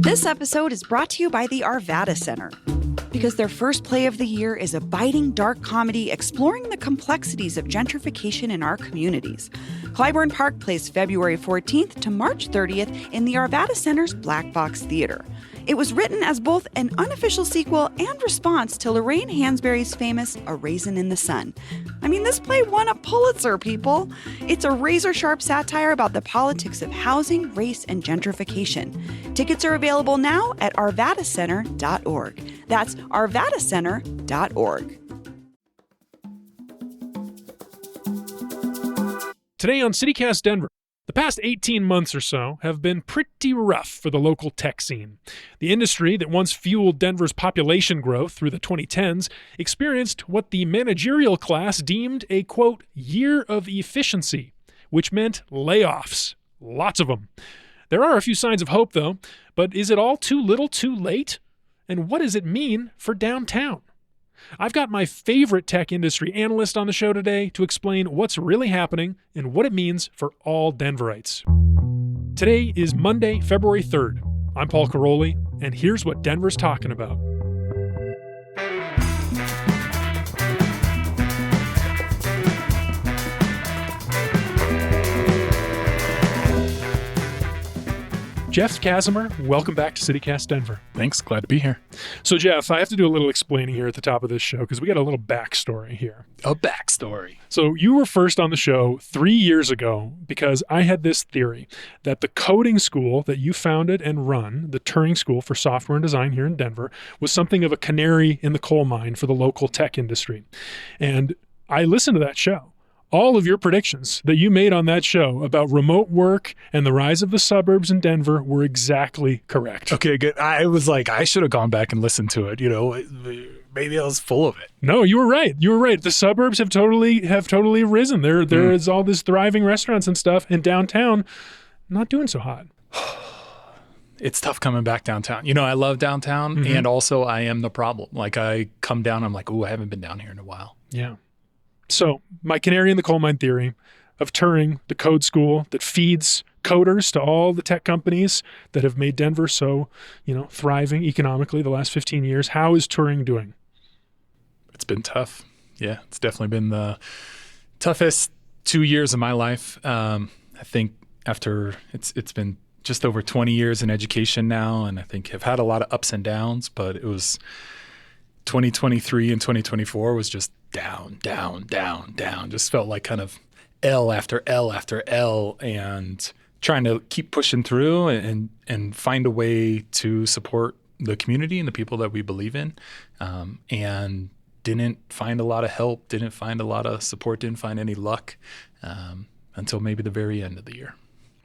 This episode is brought to you by the Arvada Center. Because their first play of the year is a biting dark comedy exploring the complexities of gentrification in our communities. Clybourne Park plays February 14th to March 30th in the Arvada Center's Black Box Theater. It was written as both an unofficial sequel and response to Lorraine Hansberry's famous A Raisin in the Sun. I mean, this play won a Pulitzer, people. It's a razor-sharp satire about the politics of housing, race, and gentrification. Tickets are available now at arvadacenter.org. That's arvadacenter.org. Today on CityCast Denver, the past 18 months or so have been pretty rough for the local tech scene. The industry that once fueled Denver's population growth through the 2010s experienced what the managerial class deemed a, quote, year of efficiency, which meant layoffs. Lots of them. There are a few signs of hope, though, but is it all too little too late? And what does it mean for downtown? I've got my favorite tech industry analyst on the show today to explain what's really happening and what it means for all Denverites. Today is Monday, February 3rd. I'm Paul Caroli, and here's what Denver's talking about. Jeff Kazimer, welcome back to CityCast Denver. Thanks. Glad to be here. So, Jeff, I have to do a little explaining here at the top of this show because we got a little backstory here. A backstory. So you were first on the show 3 years ago because I had this theory that the coding school that you founded and run, the Turing School for Software and Design here in Denver, was something of a canary in the coal mine for the local tech industry. And I listened to that show. All of your predictions that you made on that show about remote work and the rise of the suburbs in Denver were exactly correct. Okay, good. I was like, I should have gone back and listened to it. You know, maybe I was full of it. No, you were right. You were right. The suburbs have totally risen. There is all this thriving restaurants and stuff, and downtown, not doing so hot. It's tough coming back downtown. You know, I love downtown, and also I am the problem. Like, I come down, I'm like, oh, I haven't been down here in a while. Yeah. So my canary in the coal mine theory of Turing, the code school that feeds coders to all the tech companies that have made Denver so, thriving economically the last 15 years. How is Turing doing? It's been tough. Yeah, it's definitely been the toughest 2 years of my life. I think after it's been just over 20 years in education now, and I think have had a lot of ups and downs, but it was 2023 and 2024 was just down. Just felt like kind of L after L after L, and trying to keep pushing through and find a way to support the community and the people that we believe in. And didn't find a lot of help, didn't find a lot of support, didn't find any luck until maybe the very end of the year.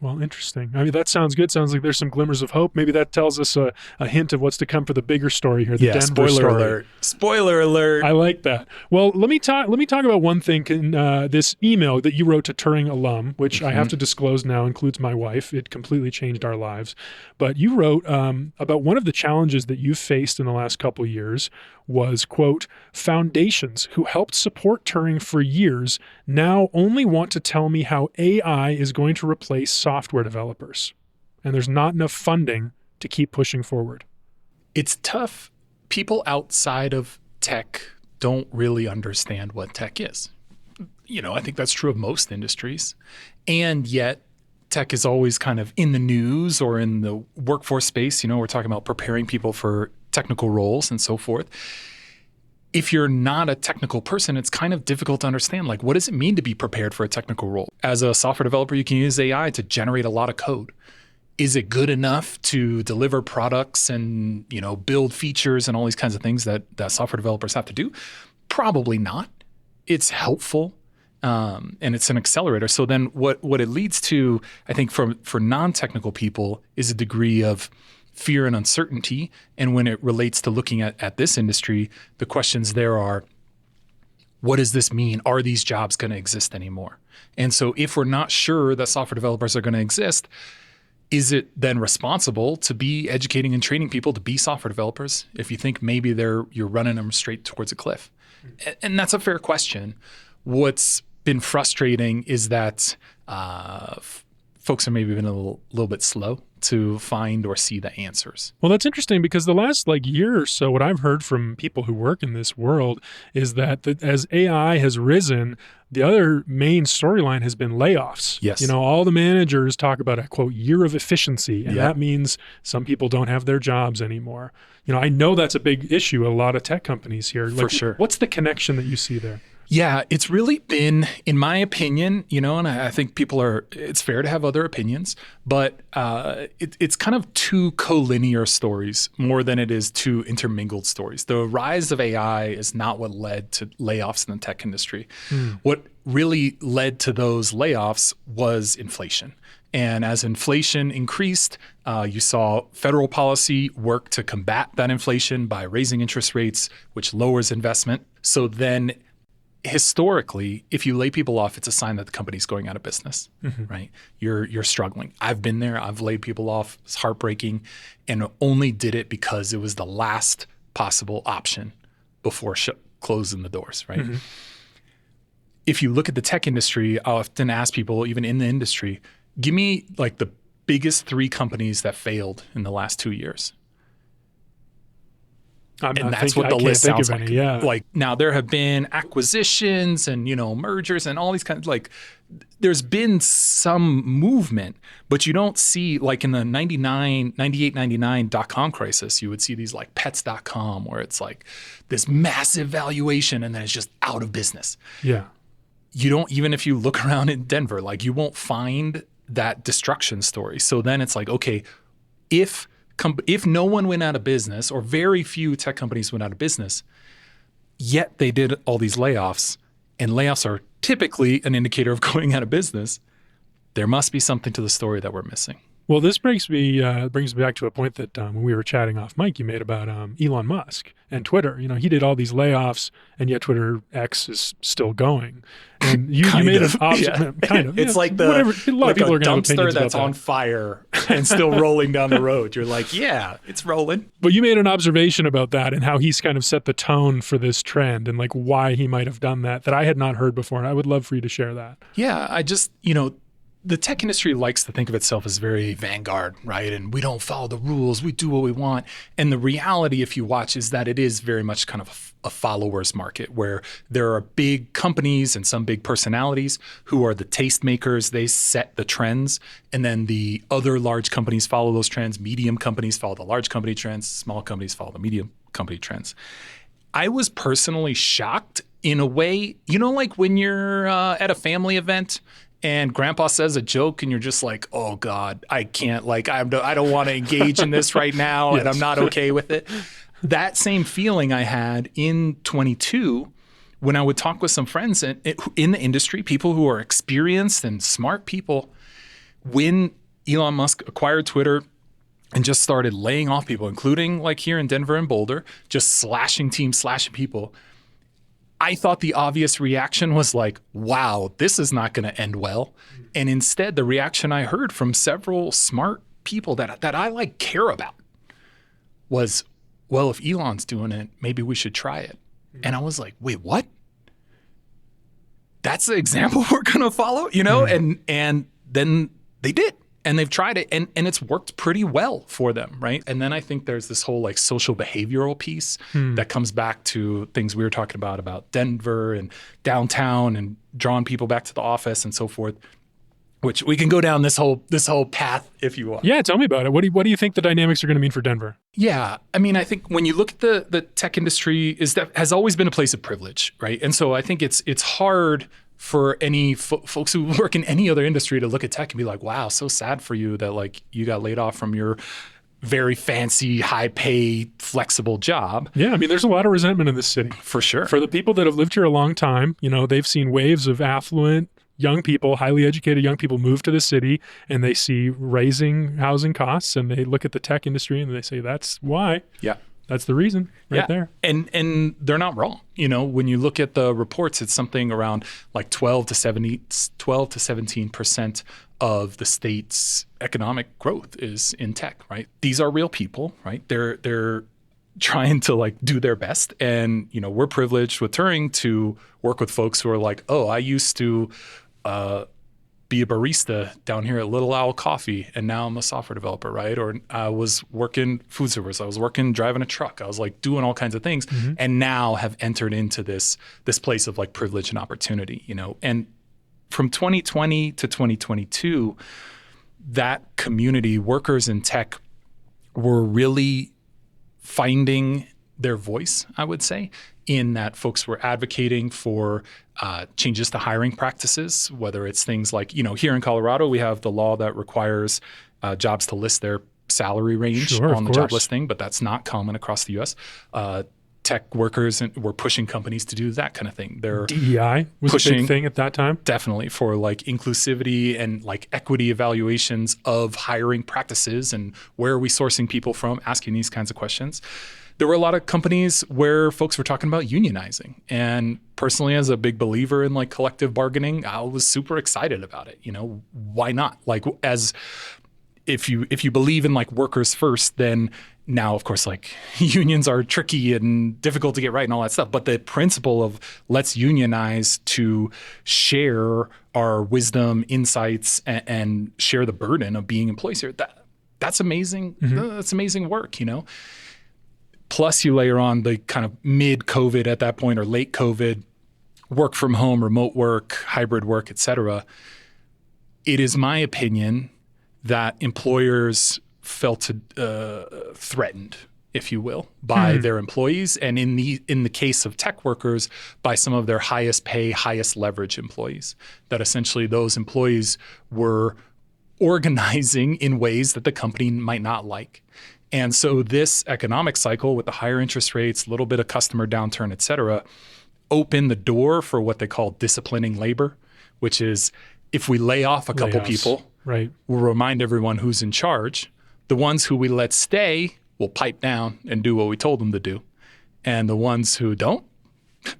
Well, interesting. I mean, that sounds good. Sounds like there's some glimmers of hope. Maybe that tells us a hint of what's to come for the bigger story here. The Denver spoiler story. alert. Spoiler alert. I like that. Well, let me talk about one thing in this email that you wrote to Turing alum, which I have to disclose now includes my wife. It completely changed our lives. But you wrote about one of the challenges that you've faced in the last couple of years was, quote, foundations who helped support Turing for years now only want to tell me how AI is going to replace software developers. And there's not enough funding to keep pushing forward. It's tough. People outside of tech don't really understand what tech is. You know, I think that's true of most industries. And yet tech is always kind of in the news or in the workforce space. You know, we're talking about preparing people for technical roles and so forth. If you're not a technical person, it's kind of difficult to understand, like, what does it mean to be prepared for a technical role? As a software developer, you can use AI to generate a lot of code. Is it good enough to deliver products and, build features and all these kinds of things that software developers have to do? Probably not. It's helpful, and it's an accelerator. So then what it leads to, I think, for non-technical people is a degree of fear and uncertainty. And when it relates to looking at this industry, the questions there are, what does this mean? Are these jobs going to exist anymore? And so if we're not sure that software developers are going to exist, is it then responsible to be educating and training people to be software developers if you think maybe you're running them straight towards a cliff? And that's a fair question. What's been frustrating is that folks have maybe been a little bit slow to find or see the answers. Well, that's interesting because the last year or so, what I've heard from people who work in this world is that as AI has risen, the other main storyline has been layoffs. Yes. All the managers talk about a quote year of efficiency, and Yep. that means some people don't have their jobs anymore. I know that's a big issue at a lot of tech companies here. For sure. What's the connection that you see there? Yeah, it's really been, in my opinion, and I think it's fair to have other opinions, but it's kind of two collinear stories more than it is two intermingled stories. The rise of AI is not what led to layoffs in the tech industry. What really led to those layoffs was inflation. And as inflation increased, you saw federal policy work to combat that inflation by raising interest rates, which lowers investment. So then historically, if you lay people off, it's a sign that the company's going out of business, right? You're struggling. I've been there. I've laid people off. It's heartbreaking, and only did it because it was the last possible option before closing the doors, right? If you look at the tech industry, I often ask people, even in the industry, give me the biggest 3 companies that failed in the last 2 years. And that's what the list sounds like. Yeah. Now there have been acquisitions and, mergers and all these kinds there's been some movement, but you don't see in the 98, 99 .com crisis, you would see these pets.com where it's this massive valuation and then it's just out of business. Yeah. You don't, even if you look around in Denver, you won't find that destruction story. So then it's okay, if no one went out of business, or very few tech companies went out of business, yet they did all these layoffs, and layoffs are typically an indicator of going out of business, there must be something to the story that we're missing. Well, this brings me back to a point that when we were chatting off mic, you made about Elon Musk and Twitter. He did all these layoffs, and yet Twitter X is still going. And you made an observation. Kind of. It's whatever. A lot of people are going to have dumpster opinions that's about on that. fire and still rolling down the road. You're yeah, it's rolling. But you made an observation about that and how he's kind of set the tone for this trend and why he might have done that I had not heard before. And I would love for you to share that. Yeah, I just, the tech industry likes to think of itself as very vanguard, right? And we don't follow the rules. We do what we want. And the reality, if you watch, is that it is very much kind of a followers market where there are big companies and some big personalities who are the tastemakers. They set the trends. And then the other large companies follow those trends. Medium companies follow the large company trends. Small companies follow the medium company trends. I was personally shocked in a way, when you're at a family event and grandpa says a joke and you're just oh God, I can't, I don't want to engage in this right now. Yes. And I'm not okay with it. That same feeling I had in 22 when I would talk with some friends in the industry, people who are experienced and smart people, when Elon Musk acquired Twitter and just started laying off people, including here in Denver and Boulder, just slashing teams, slashing people. I thought the obvious reaction was wow, this is not going to end well. And instead, the reaction I heard from several smart people that I care about was, well, if Elon's doing it, maybe we should try it. And I was wait, what? That's the example we're going to follow, And then they did. And they've tried it, and it's worked pretty well for them, right? And then I think there's this whole social behavioral piece that comes back to things we were talking about Denver and downtown and drawing people back to the office and so forth, which we can go down this whole path if you want. Yeah, tell me about it. What do you think the dynamics are going to mean for Denver? Yeah, I mean, I think when you look at the tech industry, has always been a place of privilege, right? And so I think it's hard for any folks who work in any other industry to look at tech and be wow, so sad for you that you got laid off from your very fancy, high pay, flexible job. Yeah, I mean, there's a lot of resentment in this city. For sure. For the people that have lived here a long time, they've seen waves of affluent young people, highly educated young people move to the city, and they see raising housing costs, and they look at the tech industry and they say, that's why. Yeah. That's the reason right there. And they're not wrong. When you look at the reports, it's something around 12 to 17% of the state's economic growth is in tech, right? These are real people, right? They're trying to do their best. And, we're privileged with Turing to work with folks who are oh, I used to be a barista down here at Little Owl Coffee, and now I'm a software developer, right? Or I was working food service, I was working driving a truck, I was like doing all kinds of things, and now have entered into this place of like privilege and opportunity, you know. And from 2020 to 2022, that community, workers in tech, were really finding their voice, I would say, in that folks were advocating for changes to hiring practices, whether it's things like, you know, here in Colorado, we have the law that requires jobs to list their salary range on the job listing, but that's not common across the U.S. Tech workers were pushing companies to do that kind of thing. They're DEI was a big thing at that time. Definitely, for like inclusivity and like equity evaluations of hiring practices and where are we sourcing people from, asking these kinds of questions. There were a lot of companies where folks were talking about unionizing. And personally, as a big believer in like collective bargaining, I was super excited about it. You know, why not? Like, as if you believe in like workers first, then now, of course, like unions are tricky and difficult to get right and all that stuff. But the principle of let's unionize to share our wisdom, insights, and share the burden of being employees here, that's amazing. That's amazing work, you know. Plus, you layer on the kind of mid-COVID at that point or late COVID, work from home, remote work, hybrid work, et cetera. It is my opinion that employers felt threatened, if you will, by their employees, and in the case of tech workers, by some of their highest pay, highest leverage employees. That essentially those employees were organizing in ways that the company might not like. And so this economic cycle with the higher interest rates, a little bit of customer downturn, et cetera, opened the door for what they call disciplining labor, which is if we lay off a couple people, we'll remind everyone who's in charge. The ones who we let stay will pipe down and do what we told them to do. And the ones who don't,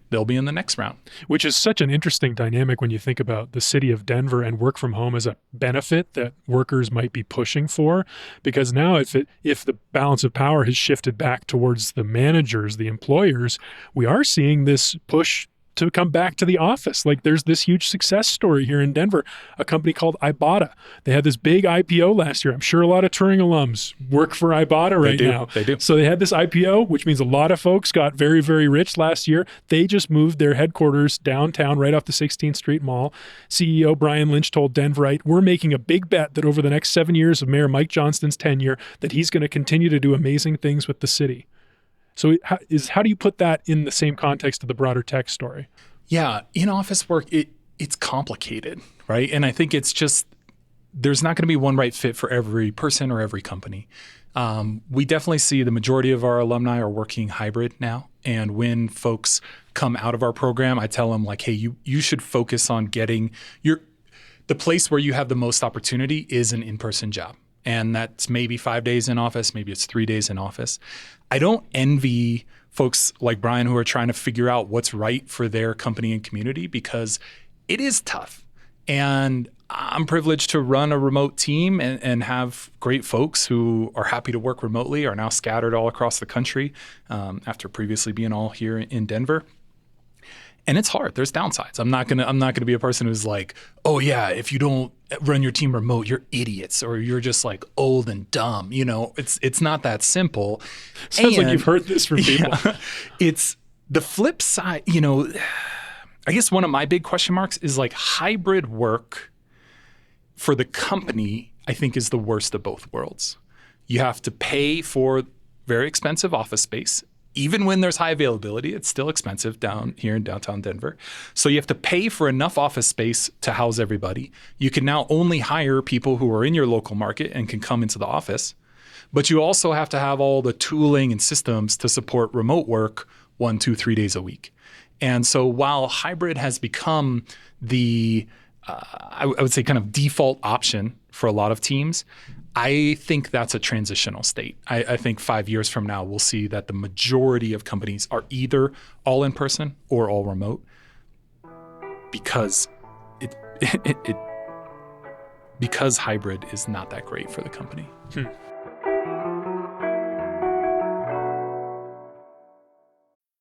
they'll be in the next round. Which is such an interesting dynamic when you think about the city of Denver and work from home as a benefit that workers might be pushing for. Because now if the balance of power has shifted back towards the managers, the employers, we are seeing this push to come back to the office. Like there's this huge success story here in Denver, a company called Ibotta. They had this big IPO last year. I'm sure a lot of Turing alums work for Ibotta right now. They do. So they had this IPO, which means a lot of folks got very, very rich last year. They just moved their headquarters downtown right off the 16th Street Mall. CEO Brian Lynch told Denverite, we're making a big bet that over the next 7 years of Mayor Mike Johnston's tenure, that he's going to continue to do amazing things with the city. So how do you put that in the same context of the broader tech story? Yeah, in-office work, it's complicated, right? And I think it's just, there's not going to be one right fit for every person or every company. We definitely see the majority of our alumni are working hybrid now. And when folks come out of our program, I tell them like, hey, you should focus on getting the place where you have the most opportunity is an in-person job. And that's maybe 5 days in office, maybe it's 3 days in office. I don't envy folks like Brian who are trying to figure out what's right for their company and community, because it is tough. And I'm privileged to run a remote team and have great folks who are happy to work remotely, are now scattered all across the country after previously being all here in Denver. And it's hard. There's downsides. I'm not gonna be a person who's like, oh yeah, if you don't run your team remote, you're idiots, or you're just like old and dumb. You know, it's not that simple. Sounds like you've heard this from people. Yeah, it's the flip side. You know, I guess one of my big question marks is like hybrid work for the company, I think, is the worst of both worlds. You have to pay for very expensive office space. Even when there's high availability, it's still expensive down here in downtown Denver. So you have to pay for enough office space to house everybody. You can now only hire people who are in your local market and can come into the office. But you also have to have all the tooling and systems to support remote work 1, 2, 3 days a week. And so while hybrid has become the, I would say, kind of default option for a lot of teams, I think that's a transitional state. I think 5 years from now, we'll see that the majority of companies are either all in person or all remote, because because hybrid is not that great for the company.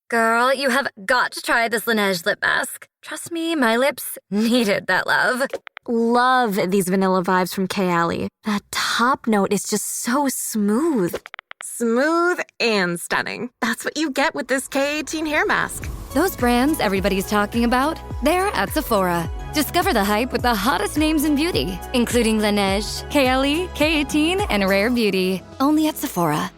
Girl, you have got to try this Laneige lip mask. Trust me, my lips needed that love. Love these vanilla vibes from Kayali. That top note is just so smooth. Smooth and stunning. That's what you get with this K18 hair mask. Those brands everybody's talking about, they're at Sephora. Discover the hype with the hottest names in beauty, including Laneige, KLE, K18, and Rare Beauty. Only at Sephora.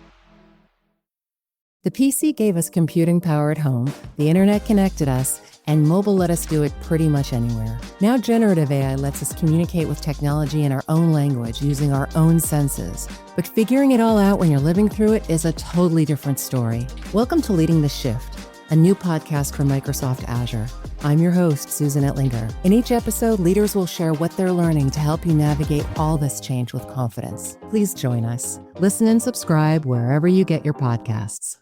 The PC gave us computing power at home, the internet connected us, and mobile let us do it pretty much anywhere. Now generative AI lets us communicate with technology in our own language using our own senses. But figuring it all out when you're living through it is a totally different story. Welcome to Leading the Shift, a new podcast from Microsoft Azure. I'm your host, Susan Ettlinger. In each episode, leaders will share what they're learning to help you navigate all this change with confidence. Please join us. Listen and subscribe wherever you get your podcasts.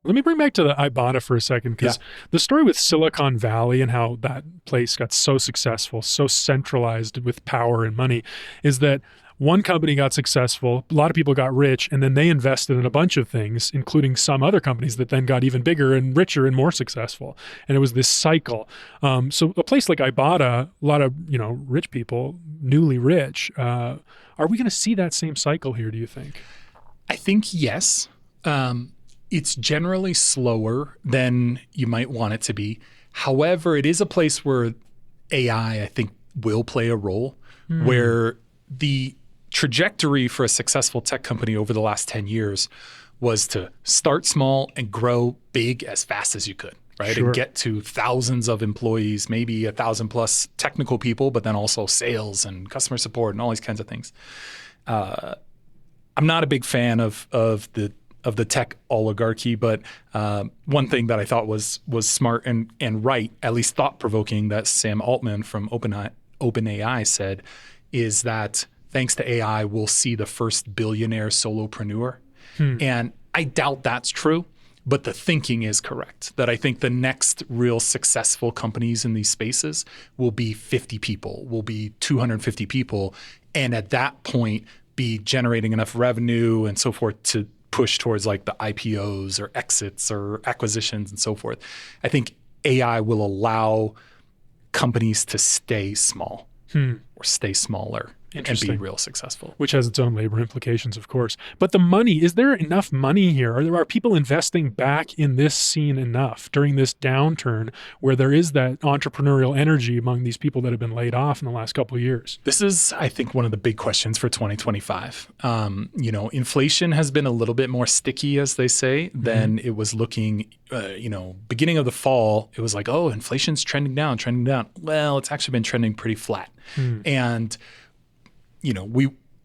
Let me bring back to the Ibotta for a second, because the story with Silicon Valley and how that place got so successful, so centralized with power and money, is that one company got successful, a lot of people got rich, and then they invested in a bunch of things, including some other companies that then got even bigger and richer and more successful. And it was this cycle. So a place like Ibotta, a lot of rich people, newly rich, are we going to see that same cycle here, do you think? I think yes. It's generally slower than you might want it to be. However, it is a place where AI, I think, will play a role, where the trajectory for a successful tech company over the last 10 years was to start small and grow big as fast as you could, right? Sure. And get to thousands of employees, maybe 1,000 plus technical people, but then also sales and customer support and all these kinds of things. I'm not a big fan of the tech oligarchy, but one thing that I thought was smart and right, at least thought-provoking, that Sam Altman from OpenAI said, is that thanks to AI, we'll see the first billionaire solopreneur. And I doubt that's true, but the thinking is correct, that I think the next real successful companies in these spaces will be 50 people, will be 250 people, and at that point be generating enough revenue and so forth to push towards like the IPOs or exits or acquisitions and so forth. I think AI will allow companies to stay small or stay smaller and be real successful. Which has its own labor implications, of course. But the money, is there enough money here? Are people investing back in this scene enough during this downturn where there is that entrepreneurial energy among these people that have been laid off in the last couple of years? This is, I think, one of the big questions for 2025. Inflation has been a little bit more sticky, as they say, than it was looking, beginning of the fall, it was like, oh, inflation's trending down. Well, it's actually been trending pretty flat. And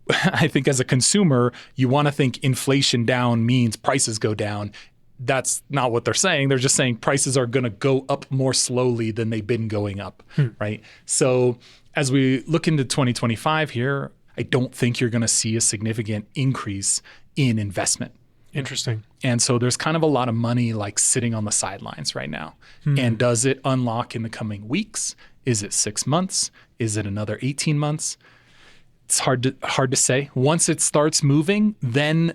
I think as a consumer, you want to think inflation down means prices go down. That's not what they're saying. They're just saying prices are going to go up more slowly than they've been going up, right? So as we look into 2025 here, I don't think you're going to see a significant increase in investment. Interesting. And so there's kind of a lot of money like sitting on the sidelines right now. And does it unlock in the coming weeks? Is it 6 months? Is it another 18 months? It's hard to say. Once it starts moving, then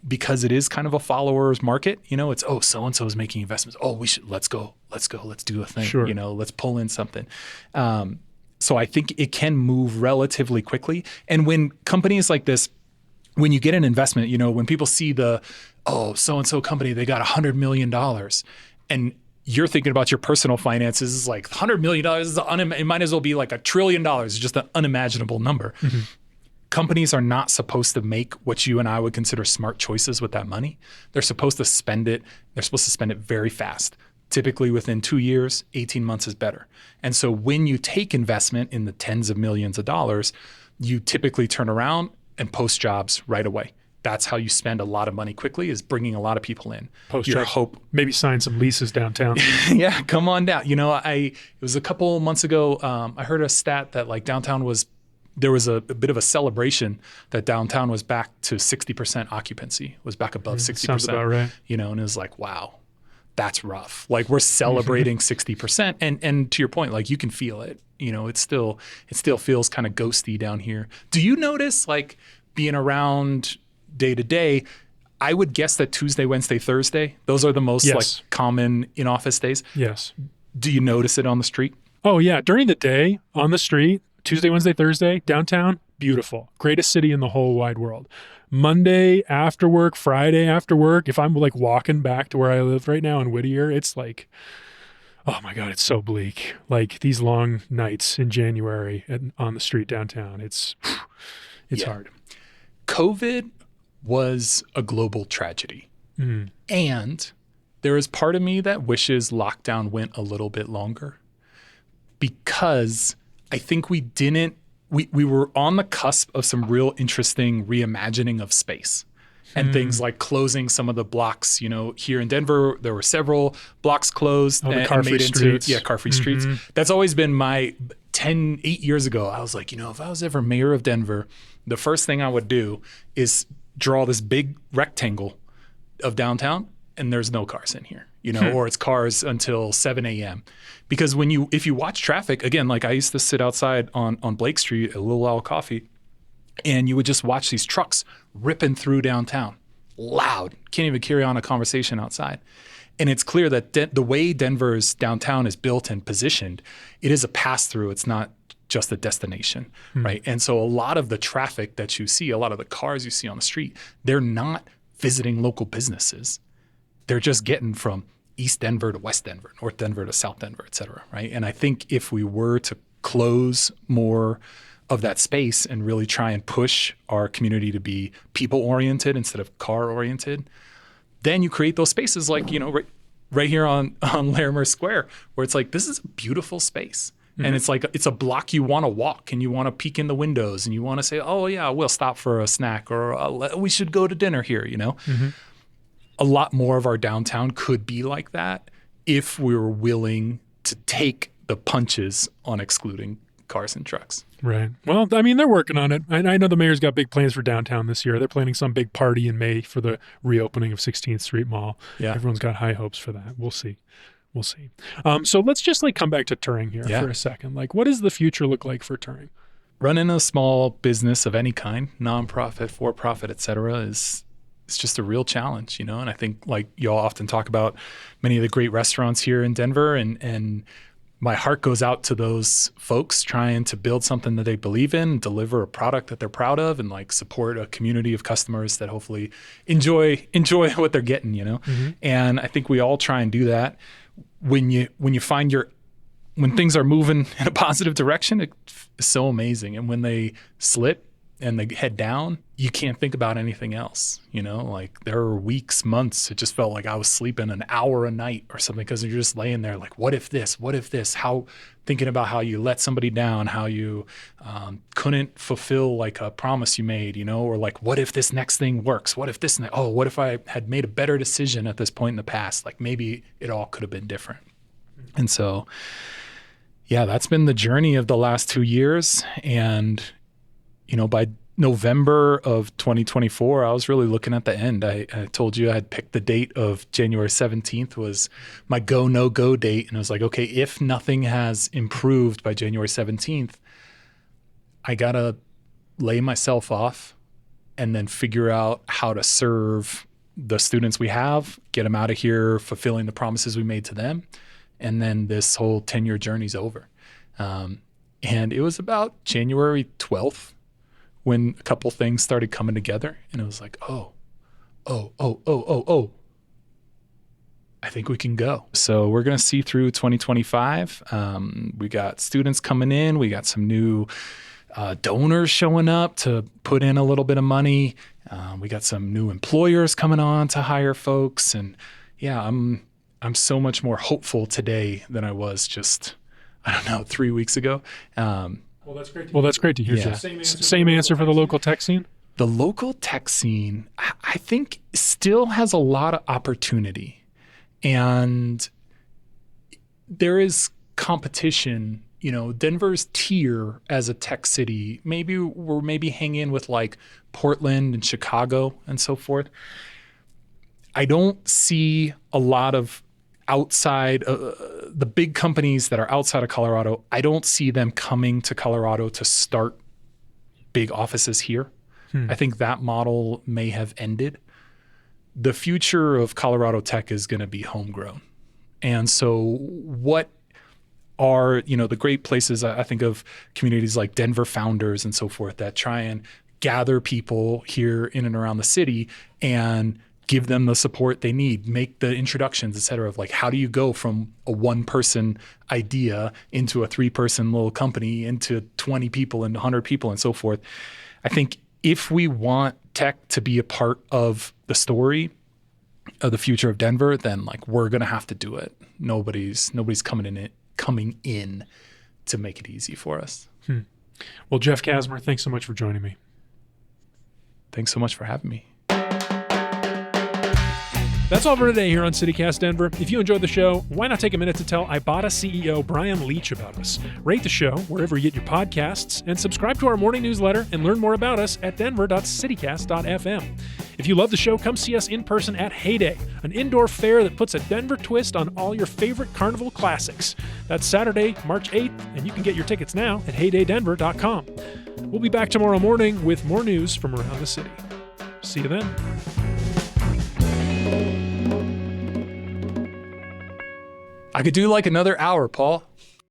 because it is kind of a follower's market, it's, oh, so-and-so is making investments. Oh, let's go, let's do a thing. Sure. Let's pull in something. So I think it can move relatively quickly. And when companies like this, when you get an investment, when people see so-and-so company, they got $100 million, and you're thinking about your personal finances, is like $100 million, it might as well be like $1 trillion. It's just an unimaginable number. Companies are not supposed to make what you and I would consider smart choices with that money. They're supposed to spend it. They're supposed to spend it very fast. Typically within 2 years, 18 months is better. And so when you take investment in the tens of millions of dollars, you typically turn around and post jobs right away. That's how you spend a lot of money quickly, is bringing a lot of people in. Post Your jobs. hope. Maybe sign some leases downtown. Yeah, come on down. It was a couple months ago, I heard a stat that like downtown there was a bit of a celebration that downtown was back to 60% occupancy, was back above 60%. Sounds about right. And it was like, wow, that's rough. Like we're celebrating 60%. And to your point, like you can feel it. It still feels kind of ghosty down here. Do you notice, like, being around day to day, I would guess that Tuesday, Wednesday, Thursday, those are the most like common in-office days. Yes. Do you notice it on the street? Oh, yeah. During the day on the street, Tuesday, Wednesday, Thursday, downtown, beautiful. Greatest city in the whole wide world. Monday after work, Friday after work, if I'm like walking back to where I live right now in Whittier, it's like, oh my God, it's so bleak. Like these long nights in January on the street downtown, it's hard. COVID was a global tragedy. And there is part of me that wishes lockdown went a little bit longer, because I think we were on the cusp of some real interesting reimagining of space. And things like closing some of the blocks, here in Denver, there were several blocks closed the car-free streets. Car-free streets. That's always been my 8 years ago. I was like, if I was ever mayor of Denver, the first thing I would do is draw this big rectangle of downtown, and there's no cars in here, or it's cars until 7 a.m. Because if you watch traffic, again, like I used to sit outside on Blake Street at Little Owl Coffee, and you would just watch these trucks ripping through downtown, loud, can't even carry on a conversation outside. And it's clear that the way Denver's downtown is built and positioned, it is a pass-through. It's not just a destination, right? And so a lot of the traffic that you see, a lot of the cars you see on the street, they're not visiting local businesses. They're just getting from East Denver to West Denver, North Denver to South Denver, et cetera, right? And I think if we were to close more of that space and really try and push our community to be people-oriented instead of car-oriented, then you create those spaces like, right here on Larimer Square, where it's like, this is a beautiful space. And it's like, it's a block you want to walk and you want to peek in the windows and you want to say, oh yeah, we'll stop for a snack, or we should go to dinner here, A lot more of our downtown could be like that if we were willing to take the punches on excluding cars and trucks. Right. Well, I mean, they're working on it. I know the mayor's got big plans for downtown this year. They're planning some big party in May for the reopening of 16th Street Mall. Yeah. Everyone's got high hopes for that. We'll see. So let's just come back to Turing here for a second. What does the future look like for Turing? Running a small business of any kind, nonprofit, for-profit, et cetera, it's just a real challenge, And I think y'all often talk about many of the great restaurants here in Denver, and my heart goes out to those folks trying to build something that they believe in, deliver a product that they're proud of, and support a community of customers that hopefully enjoy what they're getting, And I think we all try and do that. When you find when things are moving in a positive direction, it's so amazing. And when they slip and they head down, you can't think about anything else. There were weeks, months, it just felt like I was sleeping an hour a night or something, because you're just laying there what if this, thinking about how you let somebody down, how you couldn't fulfill a promise you made, or what if this next thing works? What if I had made a better decision at this point in the past? Maybe it all could have been different. And so, yeah, that's been the journey of the last 2 years. And, by November of 2024, I was really looking at the end. I told you I had picked the date of January 17th was my go, no go date. And I was like, okay, if nothing has improved by January 17th, I got to lay myself off and then figure out how to serve the students we have, get them out of here, fulfilling the promises we made to them. And then this whole 10-year journey's over. And it was about January 12th when a couple things started coming together, and it was like, oh, I think we can go. So we're going to see through 2025. We got students coming in. We got some new donors showing up to put in a little bit of money. We got some new employers coming on to hire folks. And yeah, I'm so much more hopeful today than I was just, 3 weeks ago. Well, that's great to hear. Yeah. Same answer for the local tech scene? The local tech scene, I think, still has a lot of opportunity. And there is competition. Denver's tier as a tech city, we're hanging with Portland and Chicago and so forth. I don't see a lot of outside the big companies that are outside of Colorado. I don't see them coming to Colorado to start big offices here. I think that model may have ended. The future of Colorado tech is going to be homegrown. And so what are, the great places. I think of communities like Denver Founders and so forth that try and gather people here in and around the city and give them the support they need, make the introductions, et cetera, of like, how do you go from a 1-person idea into a 3-person little company, into 20 people and 100 people and so forth. I think if we want tech to be a part of the story of the future of Denver, then like we're going to have to do it. Nobody's coming in to make it easy for us. Well, Jeff Kasmer, thanks so much for joining me. Thanks so much for having me. That's all for today here on CityCast Denver. If you enjoyed the show, why not take a minute to tell Ibotta CEO Brian Leach about us? Rate the show wherever you get your podcasts, and subscribe to our morning newsletter and learn more about us at denver.citycast.fm. If you love the show, come see us in person at Heyday, an indoor fair that puts a Denver twist on all your favorite carnival classics. That's Saturday, March 8th, and you can get your tickets now at heydaydenver.com. We'll be back tomorrow morning with more news from around the city. See you then. I could do like another hour, Paul.